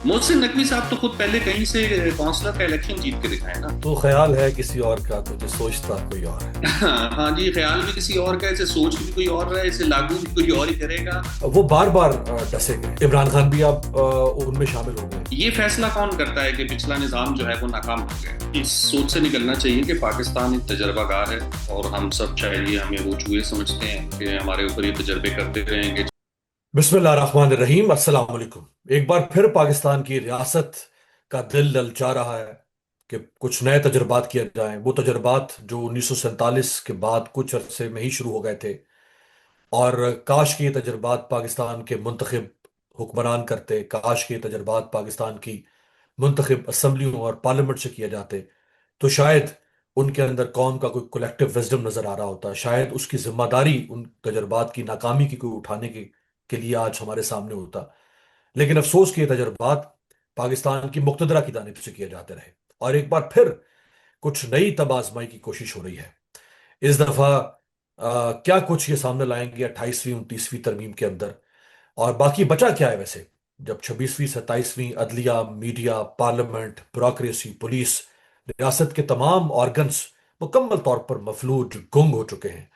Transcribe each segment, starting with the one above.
मोहसिन नकवी साहब तो खुद पहले कहीं से काउंसलर का इलेक्शन जीत के दिखाए ना। तो ख्याल है किसी और का, तुझे सोचता कोई और है। हाँ जी, ख्याल भी किसी और का है, इसे सोच भी कोई और रहा है, इसे लागू भी कोई और ही करेगा। वो बार बार डसे गए। इमरान खान भी अब उनमें शामिल हो गए। ये फैसला कौन करता है कि पिछला निजाम जो है वो नाकाम हो गया? इस सोच से निकलना चाहिए कि पाकिस्तान एक तजर्बागार है और हम सब चाहिए हमें वो चूहे समझते हैं कि हमारे ऊपर ये तजर्बे करते रहेंगे। बिस्मिल्लाहिर्रहमानिर्रहीम, अस्सलाम वालेकुम। एक बार फिर पाकिस्तान की रियासत का दिल ललचा रहा है कि कुछ नए तजर्बात किए जाएं। वो तजर्बात जो 1947 के बाद कुछ अरसे में ही शुरू हो गए थे, और काश के ये तजर्बात पाकिस्तान के मुंतखब हुक्मरान करते, काश के ये तजर्बात पाकिस्तान की मुंतखब असम्बलियों और पार्लियामेंट से किए जाते, तो शायद उनके अंदर कौम का कोई कलेक्टिव विजडम नजर आ रहा होता। शायद उसकी जिम्मेदारी उन तजर्बात की नाकामी की कोई उठाने के लिए आज हमारे सामने होता। लेकिन अफसोस कि ये तजर्बात पाकिस्तान की मुक्तदरा की जानिब से किए जाते रहे, और एक बार फिर कुछ नई तब आजमाई की कोशिश हो रही है। इस दफा क्या कुछ ये सामने लाएंगे 28वीं 29वीं तरमीम के अंदर, और बाकी बचा क्या है वैसे, जब 26वीं 27वीं अदलिया, मीडिया, पार्लियामेंट, ब्यूरोक्रेसी, पुलिस, रियासत के तमाम ऑर्गन्स मुकम्मल तौर पर मफलूज गुंग हो चुके हैं,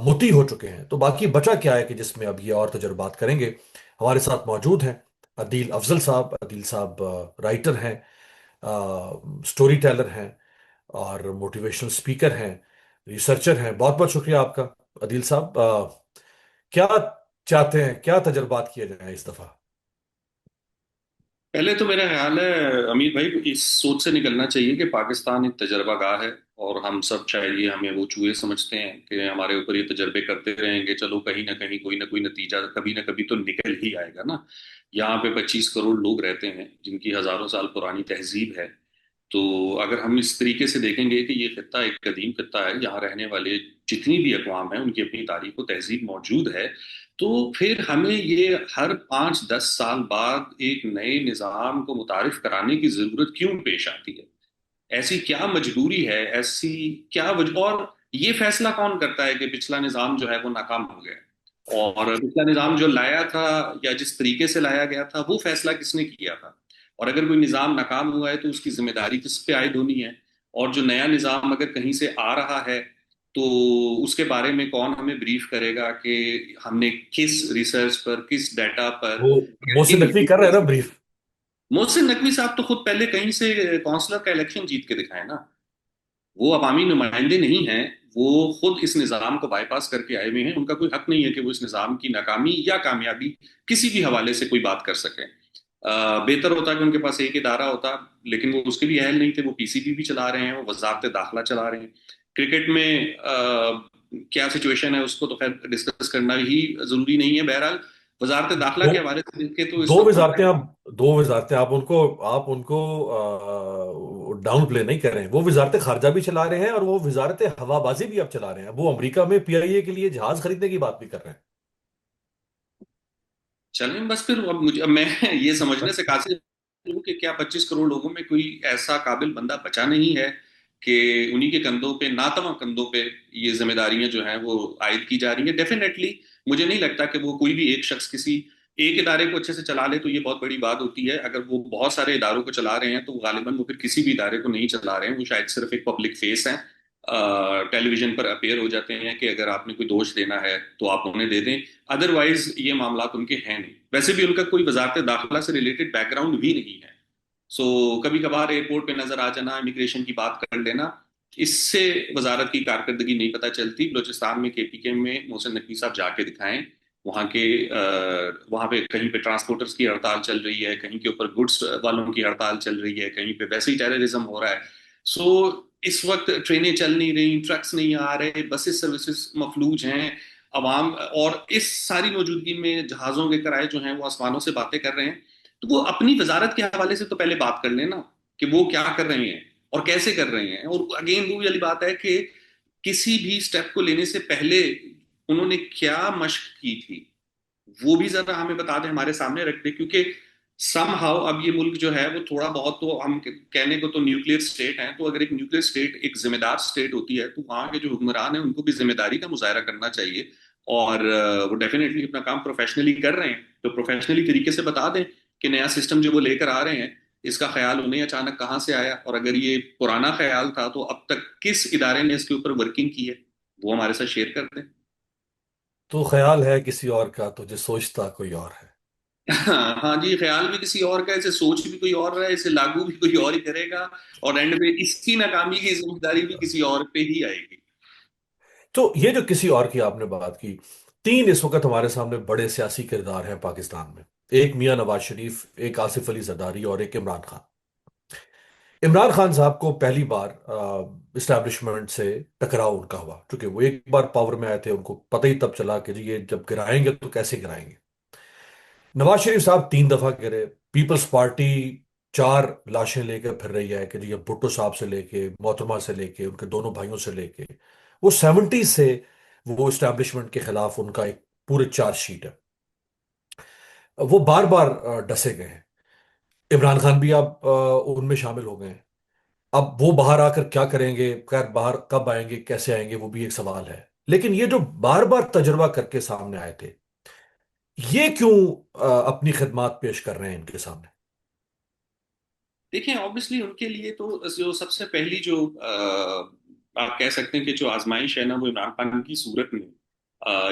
मुती हो चुके हैं, तो बाकी बचा क्या है कि जिसमें अब ये और तजुर्बात करेंगे। हमारे साथ मौजूद हैं अदील अफजल साहब। अदील साहब राइटर हैं, स्टोरी टेलर हैं, और मोटिवेशनल स्पीकर हैं, रिसर्चर हैं। बहुत बहुत शुक्रिया आपका अदील साहब। क्या चाहते हैं, क्या तजुर्बात किए जाए इस दफा? पहले तो मेरा ख्याल है अमीर भाई, इस सोच से निकलना चाहिए कि पाकिस्तान एक तजर्बागार है और हम सब चाहिए हमें वो चूहे समझते हैं कि हमारे ऊपर ये तजर्बे करते रहेंगे। चलो कहीं ना कोई नतीजा कभी ना कभी तो निकल ही आएगा ना। यहाँ पे 25 करोड़ लोग रहते हैं जिनकी हजारों साल पुरानी तहजीब है। तो अगर हम इस तरीके से देखेंगे कि ये खित्ता एक कदीम खित्ता है, यहाँ रहने वाले जितनी भी अकवाम है उनकी अपनी तारीख व तहजीब मौजूद है, तो फिर हमें ये हर 5-10 साल बाद एक नए निज़ाम को मुतारिफ कराने की जरूरत क्यों पेश आती है? ऐसी क्या मजबूरी है, ऐसी क्या वजह? और ये फैसला कौन करता है कि पिछला निज़ाम जो है वो नाकाम हो गया, और पिछला निज़ाम जो लाया था या जिस तरीके से लाया गया था वो फैसला किसने किया था? और अगर कोई निज़ाम नाकाम हुआ है तो उसकी जिम्मेदारी किस पे आयद होनी है? और जो नया निज़ाम अगर कहीं से आ रहा है तो उसके बारे में कौन हमें ब्रीफ करेगा कि हमने किस रिसर्च पर, किस डाटा पर, वो मोहसिन किन नकवी कर रहे हैं ना लीडर्स? ब्रीफ? मोहसिन नकवी साहब तो खुद पहले कहीं से काउंसलर का इलेक्शन जीत के दिखाए ना। वो अवामी नुमाइंदे नहीं हैं। वो खुद इस निज़ाम को बाईपास करके आए हुए हैं। उनका कोई हक नहीं है कि वो इस निज़ाम की नाकामी या कामयाबी किसी भी हवाले से कोई बात कर सकें। बेहतर होता कि उनके पास एक इदारा होता, लेकिन वो उसके भी अहल नहीं थे। वो पीसीबी भी चला रहे हैं, वो वजारत दाखिला चला रहे हैं। क्रिकेट में क्या सिचुएशन है उसको तो खैर डिस्कस करना ही जरूरी नहीं है। बहरहाल वजारत दाखिला दो के हवाले से देखें तो इस दो वक्त वजारतें आप दो वजारतें आप उनको डाउन प्ले नहीं कर रहे हैं। वो वजारत खारजा भी चला रहे हैं, और वो वजारत हवाबाजी भी अब चला रहे हैं। वो अमेरिका में पीआईए के लिए जहाज खरीदने की बात भी कर रहे चलें। बस फिर अब मैं ये समझने से कासिर हूँ कि क्या 25 करोड़ लोगों में कोई ऐसा काबिल बंदा बचा नहीं है कि उन्हीं के कंधों पे, नातवा कंधों पे ये जिम्मेदारियां जो हैं वो आयद की जा रही हैं। डेफिनेटली मुझे नहीं लगता कि वो कोई भी एक शख्स किसी एक इदारे को अच्छे से चला ले तो ये बहुत बड़ी बात होती है। अगर वो बहुत सारे इदारों को चला रहे हैं तो गालिबा वो फिर किसी भी इदारे को नहीं चला रहे हैं, वो शायद सिर्फ एक पब्लिक फेस है। टेलीविजन पर अपेयर हो जाते हैं कि अगर आपने कोई दोष देना है तो आप उन्हें दे दें। अदरवाइज ये मामला उनके हैं नहीं। वैसे भी उनका कोई वजारत दाखिला से रिलेटेड बैकग्राउंड भी नहीं है। सो कभी कभार एयरपोर्ट पे नजर आ जाना, इमिग्रेशन की बात कर लेना, इससे वजारत की कारकर्दगी नहीं पता चलती। बलूचिस्तान में केपीके में मोहसिन नकवी साहब जाके दिखाएं। वहाँ के वहाँ पे कहीं पे ट्रांसपोर्टर्स की हड़ताल चल रही है, कहीं के ऊपर गुड्स वालों की हड़ताल चल रही है, कहीं पे वैसे ही टेररिज्म हो रहा है। सो इस वक्त ट्रेनें चल नहीं रही, ट्रक्स नहीं आ रहे, बसेस सर्विसेज मफलूज हैं। अवाम और इस सारी मौजूदगी में जहाज़ों के किराए जो हैं वो आसमानों से बातें कर रहे हैं। तो वो अपनी वजारत के हवाले से तो पहले बात कर लेना कि वो क्या कर रहे हैं और कैसे कर रहे हैं। और अगेन वो वाली बात है कि किसी भी स्टेप को लेने से पहले उन्होंने क्या मशक की थी वो भी जरा हमें बता दें, हमारे सामने रख दें। क्योंकि समहाउ अब ये मुल्क जो है वो थोड़ा बहुत तो हम कहने को तो न्यूक्लियर स्टेट है, तो अगर एक न्यूक्लियर स्टेट एक जिम्मेदार स्टेट होती है तो वहां के जो हुक्मरान है उनको भी जिम्मेदारी का मुजाहरा करना चाहिए। और वो डेफिनेटली अपना काम प्रोफेशनली कर रहे हैं तो प्रोफेशनली तरीके से बता दें कि नया सिस्टम जो वो लेकर आ रहे हैं, इसका ख्याल उन्हें अचानक कहाँ से आया, और अगर ये पुराना ख्याल था तो अब तक किस इदारे ने इसके ऊपर वर्किंग की है, वो हमारे साथ शेयर कर दें। तो ख्याल है किसी और का, तो जो सोचता कोई और है। हाँ हाँ जी, ख्याल भी किसी और का है, इसे सोच भी कोई और रहा है, इसे लागू भी कोई और ही करेगा, और एंड में इसकी नाकामी की जिम्मेदारी भी किसी और पे ही आएगी। तो ये जो किसी और की आपने बात की, तीन इस वक्त हमारे सामने बड़े सियासी किरदार हैं पाकिस्तान में। एक मियां नवाज शरीफ, एक आसिफ अली जरदारी, और एक इमरान खान। इमरान खान साहब को पहली बार इस्टेब्लिशमेंट से टकराव उनका हुआ, क्योंकि वो एक बार पावर में आए थे, उनको पता ही तब चला कि जी ये जब गिराएंगे तो कैसे गिराएंगे। नवाज शरीफ साहब तीन दफा गिरे। पीपल्स पार्टी चार लाशें लेकर फिर रही है कि जी ये भुट्टो साहब से लेके, मोहतरमा से लेके, उनके दोनों भाइयों से लेके, वो 70 से वो इस्टेब्लिशमेंट के खिलाफ उनका एक पूरे चार्जशीट है। वो बार बार डसे गए हैं। इमरान खान भी अब उनमें शामिल हो गए हैं। अब वो बाहर आकर क्या करेंगे, खैर बाहर कब आएंगे, कैसे आएंगे, वो भी एक सवाल है। लेकिन ये जो बार बार तजर्बा करके सामने आए थे, ये क्यों अपनी खिदमात पेश कर रहे हैं इनके सामने? देखिए, ऑब्वियसली उनके लिए तो जो सबसे पहली जो आप कह सकते हैं कि जो आजमाइश है ना, वो इमरान खान की सूरत में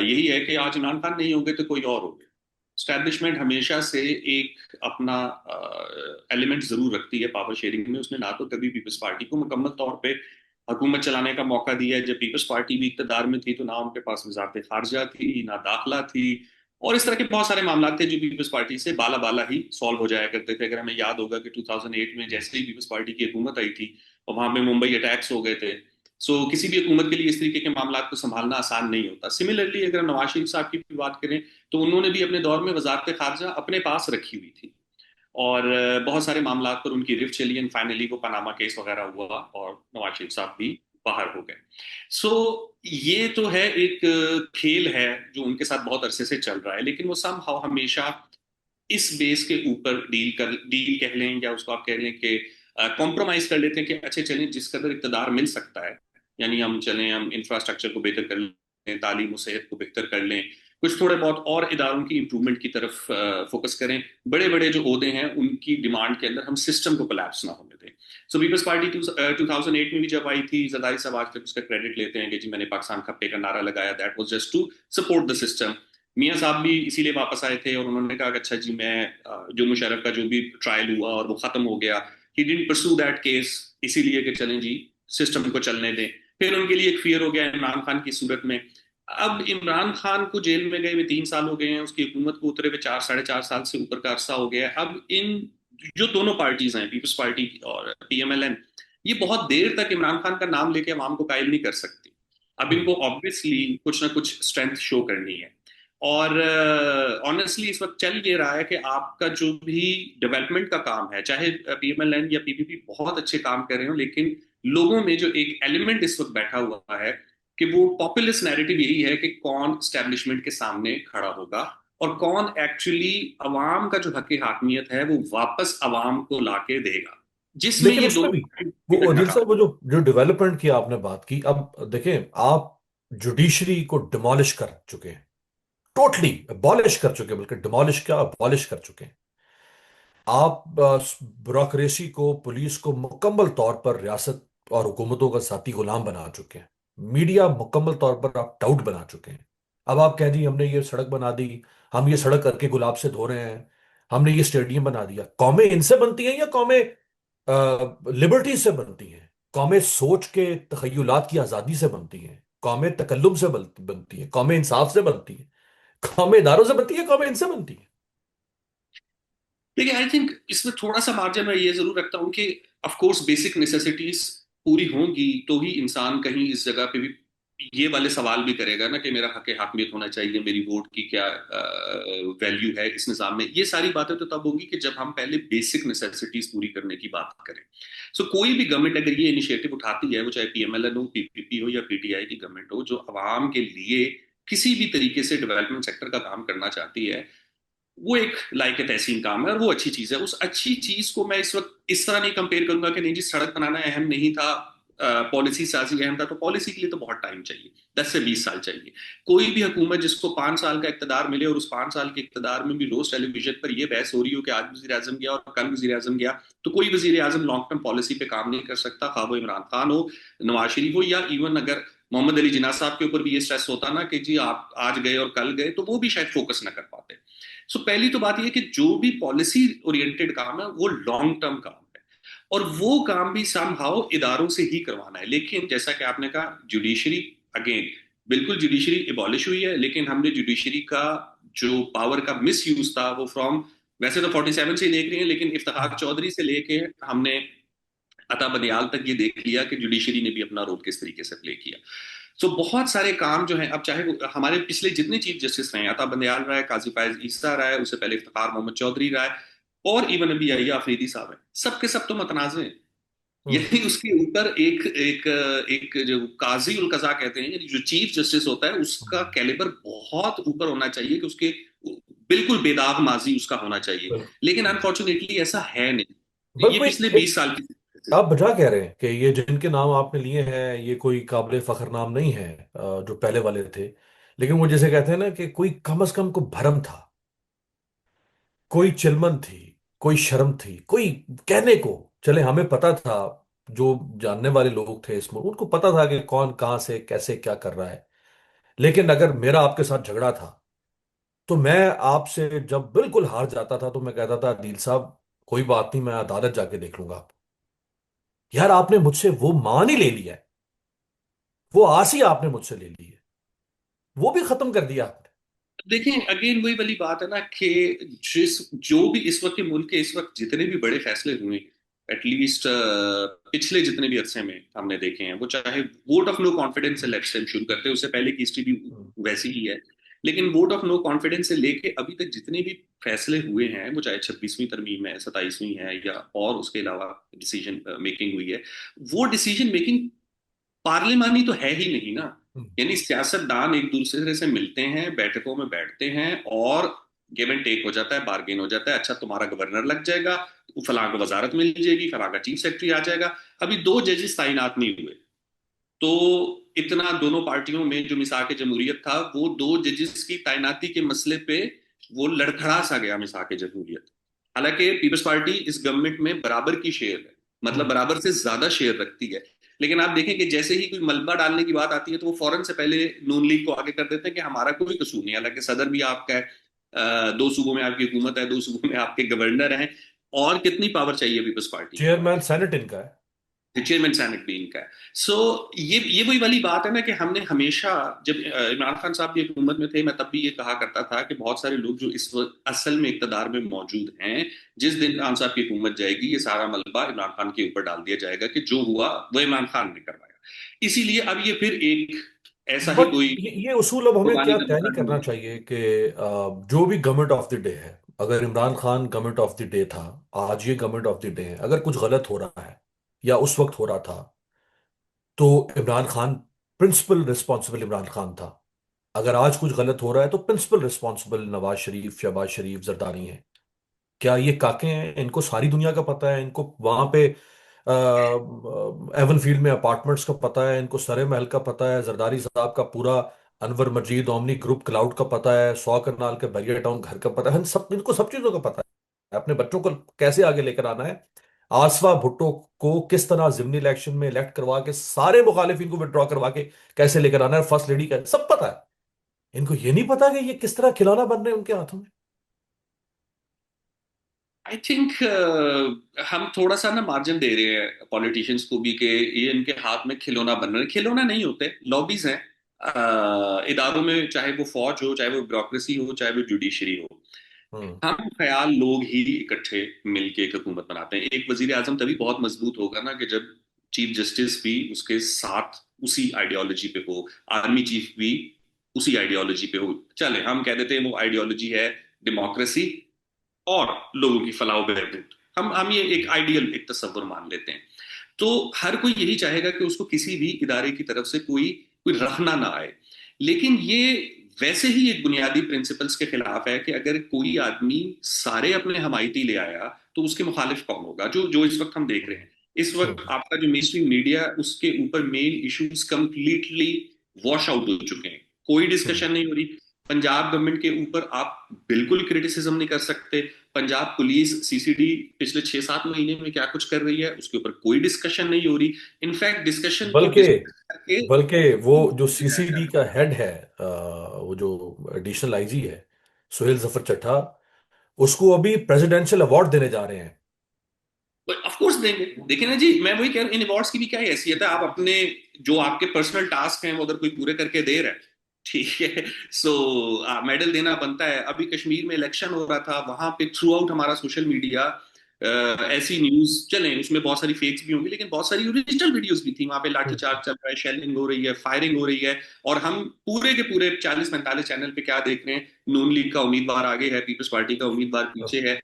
यही है कि आज इमरान खान नहीं होंगे तो कोई और होंगे। स्टैब्लिशमेंट हमेशा से एक अपना एलिमेंट जरूर रखती है पावर शेयरिंग में। उसने ना तो कभी पीपल्स पार्टी को मुकम्मल तौर पे हुकूमत चलाने का मौका दिया है। जब पीपल्स पार्टी भी इक़्तिदार में थी तो ना उनके पास वजारत खारजा थी, ना दाखिला थी, और इस तरह के बहुत सारे मामला थे जो पीपल्स पार्टी से बाला बाला ही सॉल्व हो जाया करते थे। अगर हमें याद होगा कि 2008 में जैसे ही पीपल्स पार्टी की हुकूमत आई थी और वहां पे मुंबई अटैक्स हो गए थे, सो किसी भी हुकूमत के लिए इस तरीके के मामला को संभालना आसान नहीं होता। सिमिलरली अगर नवाज शरीफ साहब की भी बात करें तो उन्होंने भी अपने दौर में वजारत खारजा अपने पास रखी हुई थी, और बहुत सारे मामला पर उनकी रिफ चली एंड फाइनली वो पनामा केस वगैरह हुआ और नवाज शरीफ साहब भी बाहर हो गए। सो ये तो है एक खेल है जो उनके साथ बहुत अरसे से चल रहा है, लेकिन वो समहाउ हमेशा इस बेस के ऊपर डील कह लें या उसको आप कह लें कि कॉम्प्रोमाइज कर लेते हैं कि अच्छे चलें जिस कदर इकतदार मिल सकता है, यानी हम चलें, हम इंफ्रास्ट्रक्चर को बेहतर कर लें, तालीम और सेहत को बेहतर कर लें, कुछ थोड़े बहुत और इदारों की इंप्रूवमेंट की तरफ फोकस करें, बड़े बड़े जो ओहदे हैं उनकी डिमांड के अंदर हम सिस्टम को कोलैप्स ना होने दें। सो पीपल्स पार्टी 2008 में भी जब आई थी, जरदारी साहब आज तक उसका क्रेडिट लेते हैं कि जी मैंने पाकिस्तान खप्पे का नारा लगाया, that was just to support the system. मियाँ साहब भी इसीलिए वापस आए थे और उन्होंने कहा कि अच्छा जी मैं जो मुशर्रफ का जो भी ट्रायल हुआ और वो खत्म हो गया, he didn't pursue that case, इसीलिए कि चलें जी सिस्टम को चलने दें। फिर उनके लिए एक फियर हो गया इमरान खान की सूरत में। अब इमरान खान को जेल में गए हुए 3 साल हो गए हैं, उसकी हुकूमत को उतरे हुए 4 साढ़े 4 साल से ऊपर का अरसा हो गया है। अब इन जो दोनों पार्टीज हैं, पीपल्स पार्टी और पीएमएलएन, ये बहुत देर तक इमरान खान का नाम लेके अवाम को कायल नहीं कर सकती। अब हम्म। इनको ऑब्वियसली कुछ ना कुछ स्ट्रेंथ शो करनी है। और ऑनेस्टली इस वक्त चल ये रहा है कि आपका जो भी डेवलपमेंट का काम है, चाहे पीएमएलएन या पीपीपी बहुत अच्छे काम कर रहे हो, लेकिन लोगों में जो एक एलिमेंट इस वक्त बैठा हुआ है कि वो पॉपुलिस्ट नैरेटिव यही है कि कौन स्टैब्लिशमेंट के सामने खड़ा होगा और कौन एक्चुअली अवाम का जो हक हाकमियत है वो वापस अवाम को लाके देगा, जिसमें लेकिन ये उसमें भी दोनों अभी वो तक दिल साहब, नाकाम। वो जो जो डेवलपमेंट की आपने बात की, अब देखें आप, जुडिशरी को डिमोलिश कर चुके हैं, टोटली अबॉलिश कर चुके हैं, बल्कि डिमोलिश क्या, अबॉलिश कर चुके हैं। आप ब्यूरोक्रेसी को, पुलिस को मुकम्मल तौर पर रियासत और हुकूमतों का साथी गुलाम बना चुके हैं। मीडिया मुकम्मल तौर पर आप डाउट बना चुके हैं। अब आप कह दी हमने ये सड़क बना दी, हम ये सड़क करके गुलाब से धो रहे हैं, हमने ये स्टेडियम बना दिया। कौमें इनसे बनती हैं या कौमें लिबर्टी से बनती हैं? कौमें सोच के तखय्युलात की आज़ादी से बनती हैं? कौमें तकल्लुम से बनती हैं? कौमें इंसाफ से बनती हैं? कौमें इदारों से बनती है? कौमें इनसे बनती है? देखिए, आई थिंक इसमें थोड़ा सा मार्जिन मैं ये जरूर रखता हूँ कि ऑफ कोर्स बेसिक नेसेसिटीज पूरी होंगी तो ही इंसान कहीं इस जगह पे भी ये वाले सवाल भी करेगा ना कि मेरा हक हाकमियत होना चाहिए, मेरी वोट की क्या वैल्यू है इस निज़ाम में। ये सारी बातें तो तब होगी कि जब हम पहले बेसिक नेसेसिटीज पूरी करने की बात करें। सो कोई भी गवर्नमेंट अगर ये इनिशिएटिव उठाती है, वो चाहे पीएमएलएन हो, पीपीपी हो या पीटीआई की गवर्नमेंट हो, जो आवाम के लिए किसी भी तरीके से डेवलपमेंट सेक्टर का काम करना चाहती है, वो एक लायक तहसीन काम है और वो अच्छी चीज है। उस अच्छी चीज को मैं इस वक्त इस तरह नहीं कंपेयर करूंगा कि नहीं जी सड़क बनाना अहम नहीं था, पॉलिसी साजी अहम था, तो पॉलिसी के लिए तो बहुत टाइम चाहिए, 10 से 20 साल चाहिए। कोई भी हुकूमत जिसको 5 साल का इकतदार मिले और उस 5 साल के इकतदार में भी रोज टेलीविजन पर यह बहस हो रही हो कि आज वजीर आजम गया और कल वजीर आजम गया, तो कोई वजीर आजम लॉन्ग टर्म पॉलिसी पे काम नहीं कर सकता, खा वो इमरान खान हो, नवाज शरीफ हो, या इवन अगर मोहम्मद अली जिन्ना साहब के ऊपर भी ये स्ट्रेस होता ना कि जी आप आज गए और कल गए, तो वो भी शायद फोकस ना कर पाते। सो पहली तो बात यह कि जो भी पॉलिसी ओरिएंटेड काम है वो लॉन्ग टर्म काम है, और वो काम भी समहाउ इदारों से ही करवाना है। लेकिन जैसा कि आपने कहा, जुडिशरी, अगेन, बिल्कुल जुडिशरी एबॉलिश हुई है, लेकिन हमने जुडिशरी का जो पावर का मिस यूज था वो फ्रॉम, वैसे तो 47 से ही देख रहे हैं, लेकिन इफ्तिखार चौधरी से लेके हमने अता बंदियाल तक ये देख लिया कि जुडिशरी ने भी अपना रोल किस तरीके से प्ले किया। सो बहुत सारे काम जो है, अब चाहे हमारे पिछले जितने चीफ जस्टिस रहे, अता बंदियाल रहा है, काजी फायज ईसा रहा है, उससे पहले इफ्तिखार मोहम्मद चौधरी रहा है, और इवन अभी अय्या अफरीदी साहब है, सबके सब तो मतनाज़ हैं। हम्म। यही उसके ऊपर एक एक एक जो काजी उल कजा कहते हैं, यानी जो चीफ जस्टिस होता है, उसका हम्म। कैलिबर बहुत ऊपर होना चाहिए, कि उसके बिल्कुल बेदाग माजी उसका होना चाहिए। लेकिन बिल्कुल। अनफॉर्चुनेटली ऐसा है नहीं, बस ये भाई, पिछले 20 साल की। आप बजा कह रहे हैं कि ये जिनके नाम आपने लिए हैं ये कोई काबिल फख्र नाम नहीं है, जो पहले वाले थे। लेकिन वो जैसे कहते हैं ना कि कोई कम से कम को भरम था, कोई चिलमन थी, कोई शर्म थी, कोई कहने को। चले, हमें पता था, जो जानने वाले लोग थे इसमें उनको पता था कि कौन कहां से कैसे क्या कर रहा है। लेकिन अगर मेरा आपके साथ झगड़ा था, तो मैं आपसे जब बिल्कुल हार जाता था तो मैं कहता था, अदील साहब कोई बात नहीं, मैं अदालत जाके देख लूंगा आप। यार, आपने मुझसे वो मान ही ले लिया है, वो आस ही आपने मुझसे ले ली है, वो भी खत्म कर दिया आपने। देखें, अगेन वही वाली बात है ना कि जिस जो भी इस वक्त के मुल्क के इस वक्त जितने भी बड़े फैसले हुए, एटलीस्ट पिछले जितने भी अरसे में हमने देखे हैं, वो चाहे वोट ऑफ नो कॉन्फिडेंस से लेट्स से शुरू करते हैं, उससे पहले की हिस्ट्री भी हम्म। वैसी ही है, लेकिन वोट ऑफ नो कॉन्फिडेंस से लेके अभी तक जितने भी फैसले हुए हैं, वो चाहे 26वीं तरमीम है, 27वीं है, या और उसके अलावा डिसीजन मेकिंग हुई है, वो डिसीजन मेकिंग पार्लिमानी तो है ही नहीं ना। हम्म। यानी सियासतदान एक दूसरे से मिलते हैं, बैठकों में बैठते हैं, और गिव एंड टेक हो जाता है, बार्गेन हो जाता है, अच्छा तुम्हारा गवर्नर लग जाएगा, फलां को वजारत मिल जाएगी, फलां का चीफ सेक्रेटरी आ जाएगा। अभी 2 जजेस तैनात नहीं हुए, तो इतना दोनों पार्टियों में जो मिसाक जमहूरियत था, वो 2 जजेस की तैनाती के मसले पे वो लड़खड़ा सा गया मिसाक जमहूरियत। हालांकि पीपल्स पार्टी इस गवर्नमेंट में बराबर की शेयर है, मतलब हम्म। बराबर से ज्यादा शेयर रखती है, लेकिन आप देखें कि जैसे ही कोई मलबा डालने की बात आती है, तो वो फौरन से पहले नून लीग को आगे कर देते हैं कि हमारा कोई कसूर नहीं, हालांकि सदर भी आपका है, 2 सूबों में आपकी हुकूमत है, 2 सूबों में आपके गवर्नर हैं, और कितनी पावर चाहिए पीपल्स पार्टी के चेयरमैन पास? सेनेट इनका है। चेयरमैन सेनेट भी इनका है। सो ये वही वाली बात है ना कि हमने हमेशा, जब इमरान खान साहब की हुकूमत में थे, मैं तब भी ये कहा करता था कि बहुत सारे लोग जो इस वक्त असल में इकतदार में मौजूद हैं, जिस दिन इमरान साहब की हुकूमत जाएगी, ये सारा मलबा इमरान खान के ऊपर डाल दिया जाएगा कि जो हुआ वो इमरान खान ने करवाया। इसीलिए अब ये फिर एक ऐसा ही बट कोई ये उसूल अब हमें कुर्बानी क्या का तय नहीं मौका नहीं करना है। चाहिए कि जो भी गवर्नमेंट ऑफ द डे है, अगर Imran Khan government of the day था, आज ये गवर्नमेंट ऑफ द डे है, अगर कुछ गलत हो रहा है या उस वक्त हो रहा था, तो इमरान खान प्रिंसिपल रिस्पॉन्सिबल इमरान खान था। अगर आज कुछ गलत हो रहा है तो प्रिंसिपल रिस्पॉन्सिबल नवाज शरीफ, शहबाज शरीफ, जरदारी हैं। क्या ये काके हैं? इनको सारी दुनिया का पता है, इनको वहां पे एवन फील्ड में अपार्टमेंट्स का पता है, इनको सरे महल का पता है, जरदारी साहब का पूरा अनवर मजीद ओमनी ग्रुप क्लाउड का पता है, 100 कनाल के बैरियर टाउन घर का पता है, सब इनको सब चीजों का पता है। अपने बच्चों को कैसे आगे लेकर आना है, आसवा भुट्टो को किस तरह जिमनी इलेक्शन में इलेक्ट करवा के सारे मुखालिफिन को विड्रॉ करवा के कैसे लेकर आना है, फर्स्ट लेडी का सब पता है। इनको ये नहीं पता कि ये किस तरह खिलौना बन रहे हैं उनके हाथों में। आई थिंक हम थोड़ा सा ना मार्जिन दे रहे हैं पॉलिटिशियंस को भी, कि ये इनके हाथ में खिलौना बन रहे हैं। खिलौना नहीं होते, लॉबीज हैं इदारों में, चाहे वो फौज हो, चाहे वो ब्यूरोक्रेसी हो, चाहे वो जुडिशरी हो। हम्म। हम ख्याल लोग ही इकट्ठे मिलके एक हुकूमत बनाते हैं। एक वजीर आजम तभी बहुत मजबूत होगा ना, कि जब चीफ जस्टिस भी उसके साथ उसी आइडियोलॉजी पे हो, आर्मी चीफ भी उसी आइडियोलॉजी पे हो। चले हम कह देते हैं वो आइडियोलॉजी है डेमोक्रेसी और लोगों की फलाह बहबूद, हम ये एक आइडियल एक तस्वर मान लेते हैं। तो हर कोई यही चाहेगा कि उसको किसी भी इदारे की तरफ से कोई कोई रहना ना आए। लेकिन ये वैसे ही एक बुनियादी प्रिंसिपल्स के खिलाफ है कि अगर कोई आदमी सारे अपने हमायती ले आया, तो उसके मुखालिफ कौन होगा, जो जो इस वक्त हम देख रहे हैं। इस वक्त हम्म। आपका जो मेन स्ट्रीम मीडिया, उसके ऊपर main issues completely wash out हो चुके हैं। कोई हम्म। डिस्कशन नहीं हो रही। पंजाब गवर्नमेंट के ऊपर आप बिल्कुल क्रिटिसिज्म नहीं कर सकते। पंजाब पुलिस, सीसीडी पिछले 6-7 महीने में क्या कुछ कर रही है उसके ऊपर कोई डिस्कशन नहीं हो रही। इनफैक्ट डिस्कशन को बल्कि डिस्कस करके बल्कि वो जो गिराया जा सीसीडी रहा का हेड है, वो जो एडिशनल आईजी है, सुहेल जफर चड्ढा, उसको अभी प्रेसिडेंशियल अवार्ड देने जा रहे हैं। है। ऑफ कोर्स देंगे। देखिए ना जी, मैं वही कह रहा हूँ, इन अवार्ड्स की भी क्या हैसियत है? आप अपने जो आपके पर्सनल टास्क हैं वो अगर कोई पूरे करके दे रहा है, ठीक है, सो मेडल देना बनता है। अभी कश्मीर में इलेक्शन हो रहा था, वहां पे थ्रू आउट हमारा सोशल मीडिया ऐसी न्यूज चले, उसमें बहुत सारी फेक्स भी होंगी लेकिन बहुत सारी ओरिजिनल वीडियोस भी थी। वहां पे लाठीचार्ज हम्म। चल रहा है, शेलिंग हो रही है, फायरिंग हो रही है, और हम पूरे के पूरे 40-45 चैनल पे क्या देख रहे हैं? नून लीग का उम्मीदवार आगे है, पीपल्स पार्टी का उम्मीदवार पीछे है।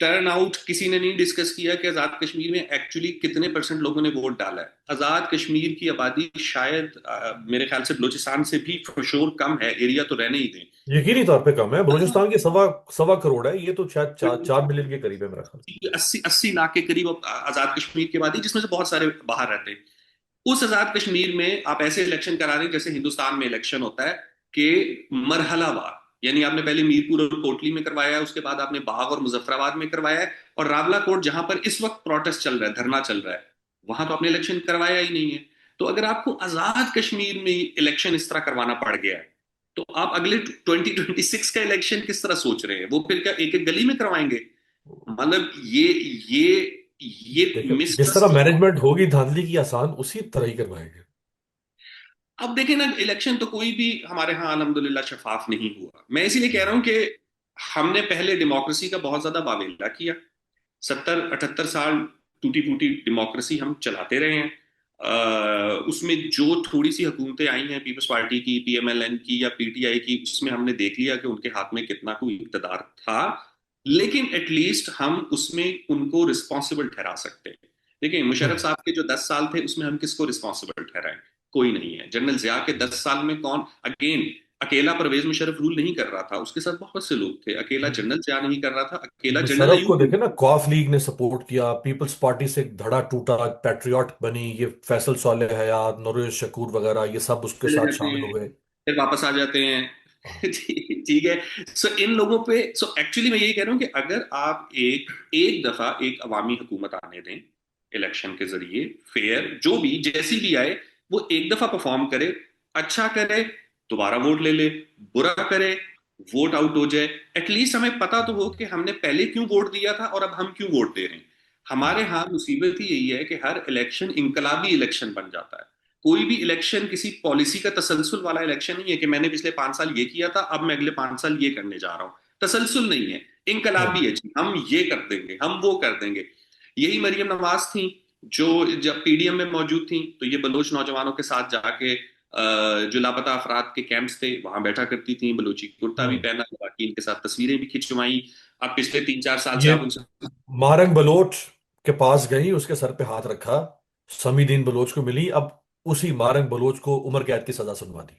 टर्न आउट किसी ने नहीं डिस्कस किया कि आजाद कश्मीर में एक्चुअली कितने परसेंट लोगों ने वोट डाला है। आजाद कश्मीर की आबादी शायद मेरे ख्याल से बलूचिस्तान से भी फॉर श्योर कम है, एरिया तो रहने ही दें। यकीनी तौर पे कम है। बलूचिस्तान की सवा सवा करोड़ है, ये तो शायद 4 मिलियन के करीब है मेरा ख्याल। 80-80 लाख के करीब आजाद कश्मीर की आबादी, जिसमें से बहुत सारे बाहर रहते हैं। उस आजाद कश्मीर में आप ऐसे इलेक्शन करा रहे हैं जैसे हिंदुस्तान में इलेक्शन होता है, कि मरहलावार, यानी आपने पहले मीरपुर और कोटली में करवाया है, उसके बाद आपने बाग और मुजफ्फराबाद में करवाया है, और रावला कोट जहां पर इस वक्त प्रोटेस्ट चल रहा है, धरना चल रहा है, वहां तो आपने इलेक्शन करवाया ही नहीं है। तो अगर आपको आजाद कश्मीर में इलेक्शन इस तरह करवाना पड़ गया है, तो आप अगले 2026 का इलेक्शन किस तरह सोच रहे हैं? वो फिर क्या एक एक गली में करवाएंगे? मतलब ये देखिए, जिस तरह मिसट्रस्ट। मैनेजमेंट होगी धांधली की आसान, उसी तरह ही करवाएंगे। अब देखें ना, इलेक्शन तो कोई भी हमारे यहाँ अल्हम्दुलिल्लाह शफाफ नहीं हुआ। मैं इसीलिए कह रहा हूँ कि हमने पहले डेमोक्रेसी का बहुत ज्यादा वावेला किया। 70-78 साल टूटी फूटी डेमोक्रेसी हम चलाते रहे हैं। उसमें जो थोड़ी सी हुकूमतें आई हैं पीपल्स पार्टी की, पीएमएलएन की या पीटीआई की, उसमें हमने देख लिया कि उनके हाथ में कितना कोई इक़्तिदार था। लेकिन एटलीस्ट हम उसमें उनको रिस्पॉन्सिबल ठहरा सकते हैं। देखिए, मुशर्रफ हम्म। साहब के जो 10 साल थे उसमें हम किसको रिस्पॉन्सिबल ठहराएं? कोई नहीं है। जनरल जिया के 10 साल में कौन? अगेन, अकेला परवेज मुशर्रफ रूल नहीं कर रहा था, उसके साथ बहुत से लोग थे। अकेला हम्म। जनरल जिया नहीं कर रहा था, अकेला जनरल मुशर्रफ को अयूब देखे नहीं। ना, कॉफ लीग ने सपोर्ट किया, पीपल्स पार्टी से एक धड़ा टूटा, पैट्रियट बनी, ये फैसल सालेह हयात, नूर शकूर वगैरह, ये सब उसके चले साथ जाते शामिल हैं, हुए। फिर वापस आ जाते हैं। हाँ। ठीक है। सो इन लोगों पे, सो एक्चुअली मैं यही कह रहा हूँ कि अगर आप एक एक दफा एक अवामी हुकूमत आने दें, इलेक्शन के जरिए, फेयर जो भी जैसी भी आए, वो एक दफा परफॉर्म करे, अच्छा करे, दोबारा वोट ले ले, बुरा करे, वोट आउट हो जाए, एटलीस्ट हमें पता तो हो कि हमने पहले क्यों वोट दिया था और अब हम क्यों वोट दे रहे हैं। हम्म। हमारे यहाँ मुसीबत ही यही है कि हर इलेक्शन इनकलाबी इलेक्शन बन जाता है। कोई भी इलेक्शन किसी पॉलिसी का तसलसल वाला इलेक्शन नहीं है कि मैंने पिछले 5 साल ये किया था, अब मैं अगले 5 साल ये करने जा रहा हूँ। तसलसल नहीं है, हम्म। इनकलाबी है जी, हम ये कर देंगे, हम वो कर देंगे। यही मरियम नवाज थी, जो जब पीडीएम में मौजूद थी तो ये बलोच नौजवानों के साथ जाके जो लापता अफराद के कैंप्स थे वहां बैठा करती थी, बलोची कुर्ता भी हम्म। पहना, बाकी इनके साथ तस्वीरें भी खिंचवाई। अब पिछले 3-4 साल से ये आप उनसे। मारंग बलोच के पास गई, उसके सर पे हाथ रखा, समीदीन बलोच को मिली, अब उसी मारंग बलोच को उम्र कैद की सजा सुनवा दी।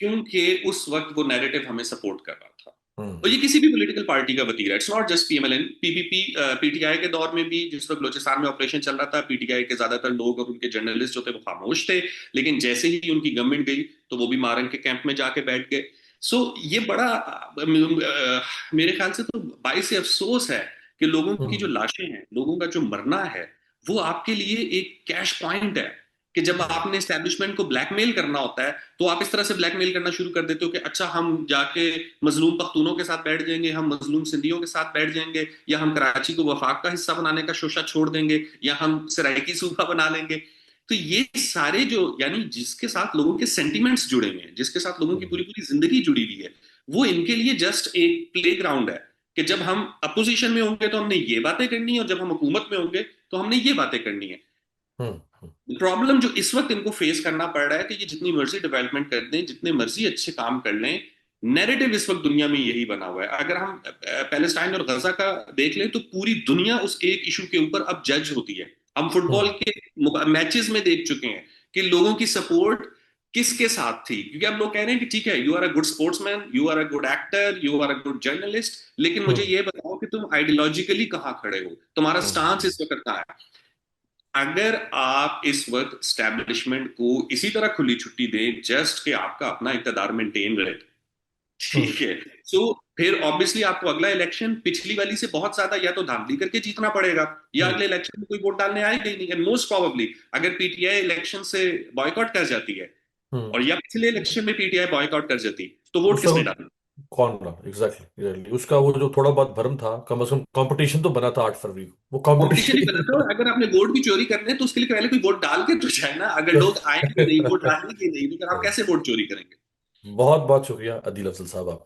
क्योंकि उस वक्त वो नैरेटिव हमें सपोर्ट कर रहा था। और हम्म। ये किसी भी पॉलिटिकल पार्टी का वतीरा, it's not just PMLN, PPP, PTI के दौर में भी जिस वक्त बलूचिस्तान में ऑपरेशन चल रहा था, पीटीआई के ज्यादातर लोग और उनके जर्नलिस्ट जो थे वो खामोश थे। लेकिन जैसे ही उनकी गवर्नमेंट गई तो वो भी मारंग के कैंप में जाके बैठ गए। सो ये बड़ा मेरे ख्याल से तो बाइस अफसोस है कि लोगों की जो हम्म। लाशें हैं, लोगों का जो मरना है, वो आपके लिए एक कैश पॉइंट है। कि जब आपने एस्टेब्लिशमेंट को ब्लैकमेल करना होता है तो आप इस तरह से ब्लैकमेल करना शुरू कर देते हो कि अच्छा, हम जाके मजलूम पख्तूनों के साथ बैठ जाएंगे, हम मजलूम सिंधियों के साथ बैठ जाएंगे, या हम कराची को वफाक का हिस्सा बनाने का शोशा छोड़ देंगे, या हम सराइकी सूबा बना लेंगे। तो ये सारे जो, यानी जिसके साथ लोगों के सेंटिमेंट्स जुड़े हुए हैं, जिसके साथ लोगों की हम्म। पूरी पूरी जिंदगी जुड़ी हुई है, वो इनके लिए जस्ट एक प्ले ग्राउंड है। कि जब हम अपोजिशन में होंगे तो हमने ये बातें करनी है, और जब हम हुकूमत में होंगे तो हमने ये बातें करनी है। हम्म। प्रॉब्लम जो इस वक्त इनको फेस करना पड़ रहा है कि ये जितनी मर्जी डेवलपमेंट कर दें, जितने मर्जी अच्छे काम कर लें, नैरेटिव इस वक्त दुनिया में यही बना हुआ है। अगर हम पैलेस्टाइन और गजा का देख लें तो पूरी दुनिया उस एक इशू के ऊपर अब जज होती है। हम फुटबॉल हम्म। के मैचेस में देख चुके हैं कि लोगों की सपोर्ट किसके साथ थी, क्योंकि अब लोग कह रहे हैं कि ठीक है, you are a good sportsman, you are a good actor, you are a good journalist, लेकिन मुझे हम्म। ये बताओ कि तुम आइडियोलॉजिकली कहाँ खड़े हो, तुम्हारा हम्म। स्टांस इस वक्त कहाँ है? अगर आप इस वक्त स्टैब्लिशमेंट को इसी तरह खुली छुट्टी दें जस्ट कि आपका अपना इक़्तिदार मेंटेन रहे, हम्म। ठीक है, सो फिर ऑब्वियसली आपको अगला इलेक्शन पिछली वाली से बहुत ज्यादा या तो धांधली करके जीतना पड़ेगा, या हम्म। अगले इलेक्शन में कोई वोट डालने आएगा ही नहीं। एंड मोस्ट प्रोबेबली अगर पीटीआई इलेक्शन से बॉयकॉट कर जाती है, हम्म। और या पिछले इलेक्शन में पीटीआई बॉयकॉट कर जाती, तो वोट उसका किसने डालना? कौन रहा? एग्जैक्टली एग्जैक्टली उसका वो जो थोड़ा बहुत भ्रम था, कम से कम कंपटीशन तो बना था 8 फरवरी को, वो कंपटीशन ही कंपटीशन बना था। और अगर आपने वोट भी चोरी करने हैं तो उसके लिए पहले कोई वोट डाल के तो जाए ना। अगर लोग आएंगे नहीं, वोट डालेंगे नहीं, तो फिर आप कैसे वोट चोरी करेंगे? बहुत बहुत शुक्रिया अदील अफजल साहब आपके।